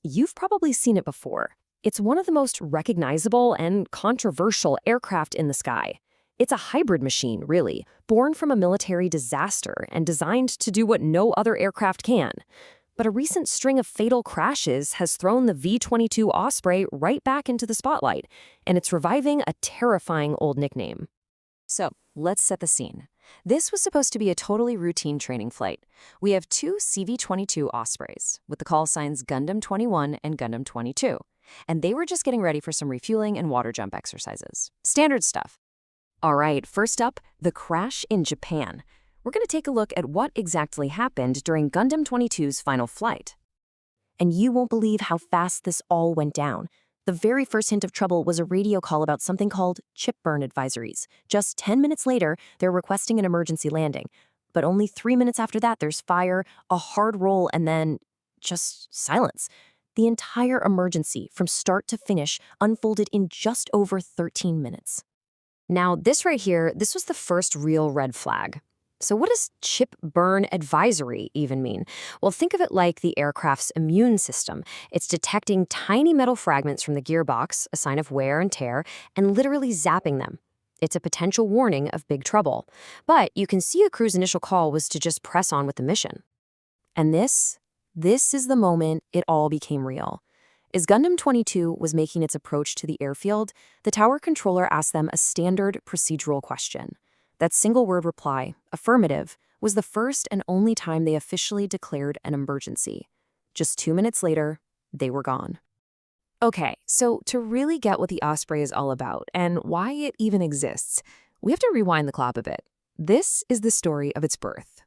You've probably seen it before. It's one of the most recognizable and controversial aircraft in the sky. It's a hybrid machine, really, born from a military disaster and designed to do what no other aircraft can. But a recent string of fatal crashes has thrown the V-22 Osprey right back into the spotlight, and it's reviving a terrifying old nickname. So, let's set the scene. This was supposed to be a totally routine training flight. We have two CV-22 Ospreys, with the call signs Gundam-21 and Gundam-22, and they were just getting ready for some refueling and water jump exercises. Standard stuff. All right, first up, the crash in Japan. We're going to take a look at what exactly happened during Gundam-22's final flight. And you won't believe how fast this all went down. The very first hint of trouble was a radio call about something called chip burn advisories. Just 10 minutes later, they're requesting an emergency landing. But only 3 minutes after that, there's fire, a hard roll, and then just silence. The entire emergency, from start to finish, unfolded in just over 13 minutes. Now, this right here, this was the first real red flag. So what does chip burn advisory even mean? Well, think of it like the aircraft's immune system. It's detecting tiny metal fragments from the gearbox, a sign of wear and tear, and literally zapping them. It's a potential warning of big trouble. But you can see the crew's initial call was to just press on with the mission. And this is the moment it all became real. As Gundam-22 was making its approach to the airfield, the tower controller asked them a standard procedural question. That single-word reply, affirmative, was the first and only time they officially declared an emergency. Just 2 minutes later, they were gone. Okay, so to really get what the Osprey is all about and why it even exists, we have to rewind the clock a bit. This is the story of its birth.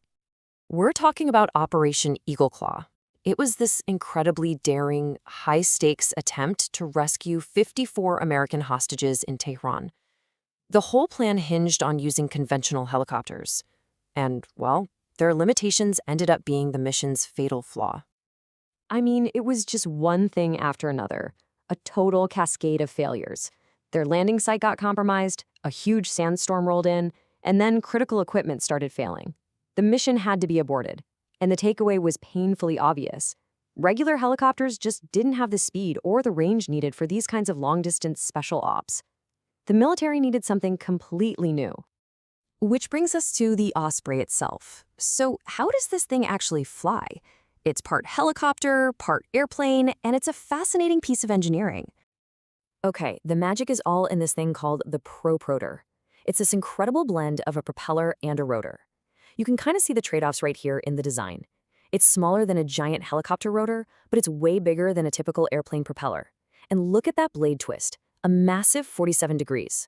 We're talking about Operation Eagle Claw. It was this incredibly daring, high-stakes attempt to rescue 54 American hostages in Tehran. The whole plan hinged on using conventional helicopters. And, well, their limitations ended up being the mission's fatal flaw. I mean, it was just one thing after another, a total cascade of failures. Their landing site got compromised, a huge sandstorm rolled in, and then critical equipment started failing. The mission had to be aborted, and the takeaway was painfully obvious. Regular helicopters just didn't have the speed or the range needed for these kinds of long-distance special ops. The military needed something completely new. Which brings us to the Osprey itself. So how does this thing actually fly? It's part helicopter, part airplane, and it's a fascinating piece of engineering. Okay, the magic is all in this thing called the proprotor. It's this incredible blend of a propeller and a rotor. You can kind of see the trade-offs right here in the design. It's smaller than a giant helicopter rotor, but it's way bigger than a typical airplane propeller. And look at that blade twist. A massive 47 degrees.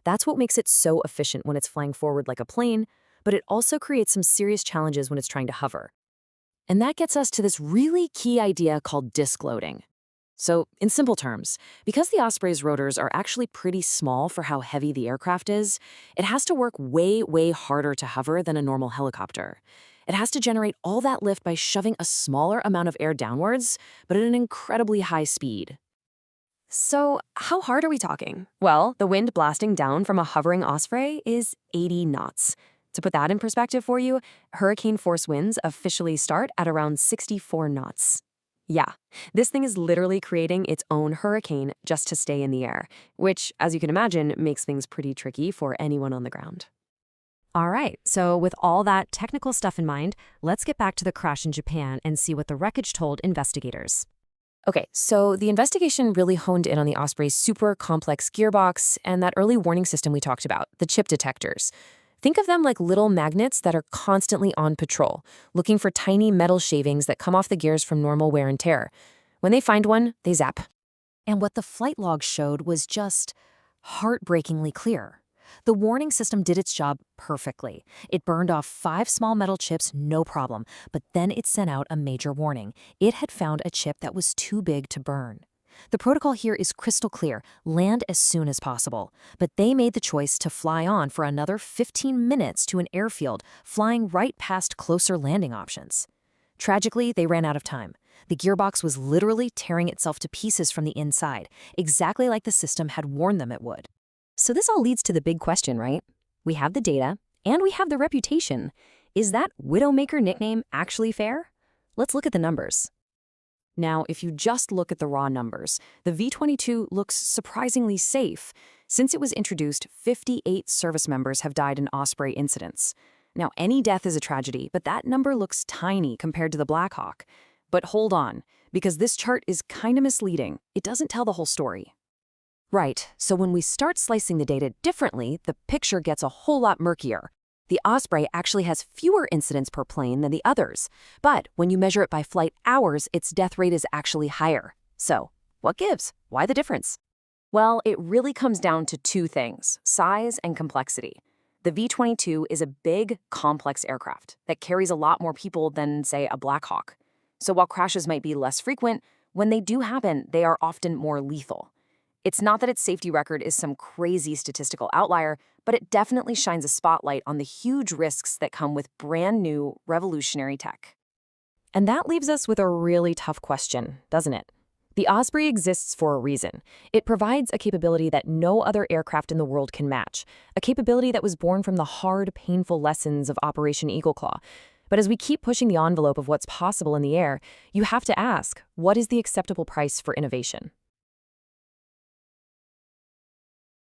That's what makes it so efficient when it's flying forward like a plane, but it also creates some serious challenges when it's trying to hover. And that gets us to this really key idea called disk loading. So, in simple terms, because the Osprey's rotors are actually pretty small for how heavy the aircraft is, it has to work way, way harder to hover than a normal helicopter. It has to generate all that lift by shoving a smaller amount of air downwards, but at an incredibly high speed. So, how hard are we talking? Well, the wind blasting down from a hovering Osprey is 80 knots. To put that in perspective for you, hurricane force winds officially start at around 64 knots. Yeah, this thing is literally creating its own hurricane just to stay in the air, which, as you can imagine, makes things pretty tricky for anyone on the ground. All right, so with all that technical stuff in mind, let's get back to the crash in Japan and see what the wreckage told investigators. Okay, so the investigation really honed in on the Osprey's super complex gearbox and that early warning system we talked about, the chip detectors. Think of them like little magnets that are constantly on patrol, looking for tiny metal shavings that come off the gears from normal wear and tear. When they find one, they zap. And what the flight log showed was just heartbreakingly clear. The warning system did its job perfectly. It burned off 5 small metal chips, no problem, but then it sent out a major warning. It had found a chip that was too big to burn. The protocol here is crystal clear: land as soon as possible. But they made the choice to fly on for another 15 minutes to an airfield, flying right past closer landing options. Tragically, they ran out of time. The gearbox was literally tearing itself to pieces from the inside, exactly like the system had warned them it would. So this all leads to the big question, right? We have the data, and we have the reputation. Is that Widowmaker nickname actually fair? Let's look at the numbers. Now, if you just look at the raw numbers, the V-22 looks surprisingly safe. Since it was introduced, 58 service members have died in Osprey incidents. Now, any death is a tragedy, but that number looks tiny compared to the Black Hawk. But hold on, because this chart is kind of misleading. It doesn't tell the whole story. Right, so when we start slicing the data differently, the picture gets a whole lot murkier. The Osprey actually has fewer incidents per plane than the others, but when you measure it by flight hours, its death rate is actually higher. So, what gives? Why the difference? Well, it really comes down to two things: size and complexity. The V-22 is a big, complex aircraft that carries a lot more people than, say, a Black Hawk. So while crashes might be less frequent, when they do happen, they are often more lethal. It's not that its safety record is some crazy statistical outlier, but it definitely shines a spotlight on the huge risks that come with brand new, revolutionary tech. And that leaves us with a really tough question, doesn't it? The Osprey exists for a reason. It provides a capability that no other aircraft in the world can match, a capability that was born from the hard, painful lessons of Operation Eagle Claw. But as we keep pushing the envelope of what's possible in the air, you have to ask, what is the acceptable price for innovation?